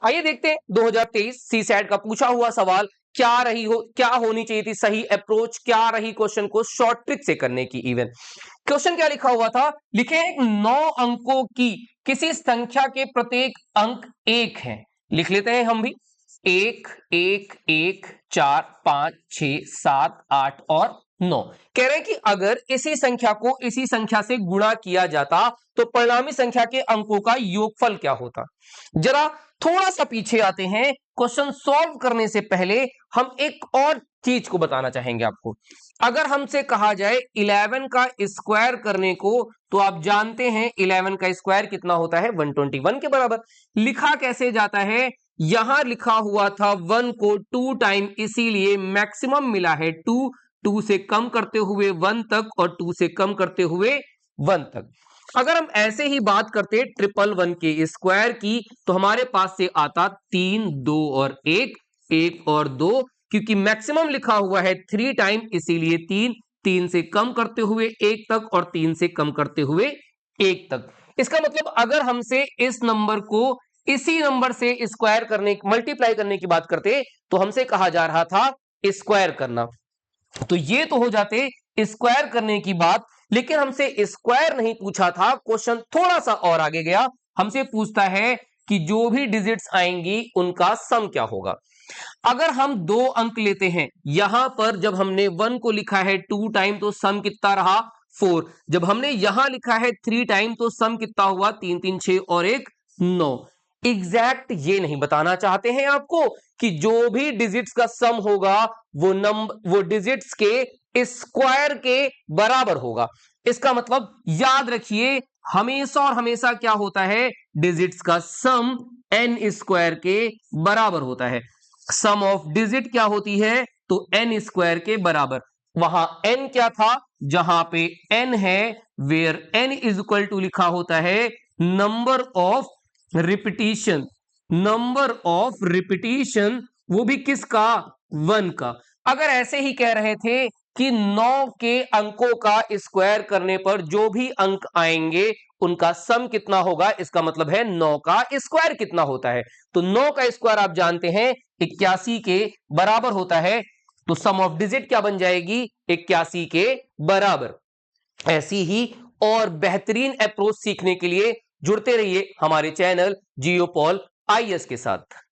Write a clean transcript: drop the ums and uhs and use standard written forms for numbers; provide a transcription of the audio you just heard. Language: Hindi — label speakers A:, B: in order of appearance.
A: आइए देखते हैं 2023 सीसैट का पूछा हुआ सवाल क्या होनी चाहिए थी सही अप्रोच, क्या रही क्वेश्चन को शॉर्ट ट्रिक से करने की। इवन क्वेश्चन क्या लिखा हुआ था, लिखे 9 अंकों की किसी संख्या के प्रत्येक अंक 1 है। लिख लेते हैं हम भी, 1 1 1 4 5 6 7 8 और 9। कह रहे हैं कि अगर इसी संख्या को इसी संख्या से गुणा किया जाता तो परिणामी संख्या के अंकों का योगफल क्या होता। जरा थोड़ा सा पीछे आते हैं, क्वेश्चन सॉल्व करने से पहले हम एक और चीज को बताना चाहेंगे आपको। अगर हमसे कहा जाए 11 का स्क्वायर करने को, तो आप जानते हैं 11 का स्क्वायर कितना होता है, 121 के बराबर। लिखा कैसे जाता है, यहां लिखा हुआ था 1 को 2 टाइम, इसीलिए मैक्सिमम मिला है 2, 2 से कम करते हुए 1 तक और 2 से कम करते हुए 1 तक। अगर हम ऐसे ही बात करते 111 के स्क्वायर की, तो हमारे पास से आता 3 2 और 1, 1 और 2, क्योंकि मैक्सिमम लिखा हुआ है 3 टाइम, इसीलिए 3, 3 से कम करते हुए 1 तक और 3 से कम करते हुए 1 तक। इसका मतलब अगर हमसे इस नंबर को इसी नंबर से स्क्वायर करने, मल्टीप्लाई करने की बात करते, तो हमसे कहा जा रहा था स्क्वायर करना, तो ये तो हो जाते स्क्वायर करने की बात। लेकिन हमसे स्क्वायर नहीं पूछा था, क्वेश्चन थोड़ा सा और आगे गया, हमसे पूछता है कि जो भी डिजिट्स आएंगी उनका सम क्या होगा। अगर हम 2 अंक लेते हैं, यहां पर जब हमने 1 को लिखा है 2 टाइम, तो सम कितना रहा 4। जब हमने यहां लिखा है 3 टाइम, तो सम कितना हुआ 3 3 6 और 1 9। एग्जैक्ट ये नहीं बताना चाहते हैं आपको कि जो भी डिजिट्स का सम होगा वो डिजिट्स के स्क्वायर के बराबर होगा। इसका मतलब याद रखिए, हमेशा और हमेशा क्या होता है, डिजिट्स का सम n स्क्वायर के बराबर होता है। सम ऑफ डिजिट क्या होती है, तो n स्क्वायर के बराबर। वहां n क्या था, जहां पे n है, where n is equal to लिखा होता है number of repetition. Number of repetition वो भी किसका, 1 का। अगर ऐसे ही कह रहे थे कि 9 के अंकों का स्क्वायर करने पर जो भी अंक आएंगे उनका सम कितना होगा, इसका मतलब है 9 का स्क्वायर कितना होता है। तो 9 का स्क्वायर आप जानते हैं 81 के बराबर होता है, तो सम ऑफ डिजिट क्या बन जाएगी, 81 के बराबर। ऐसी ही और बेहतरीन अप्रोच सीखने के लिए जुड़ते रहिए हमारे चैनल जियोपॉल आईएएस के साथ।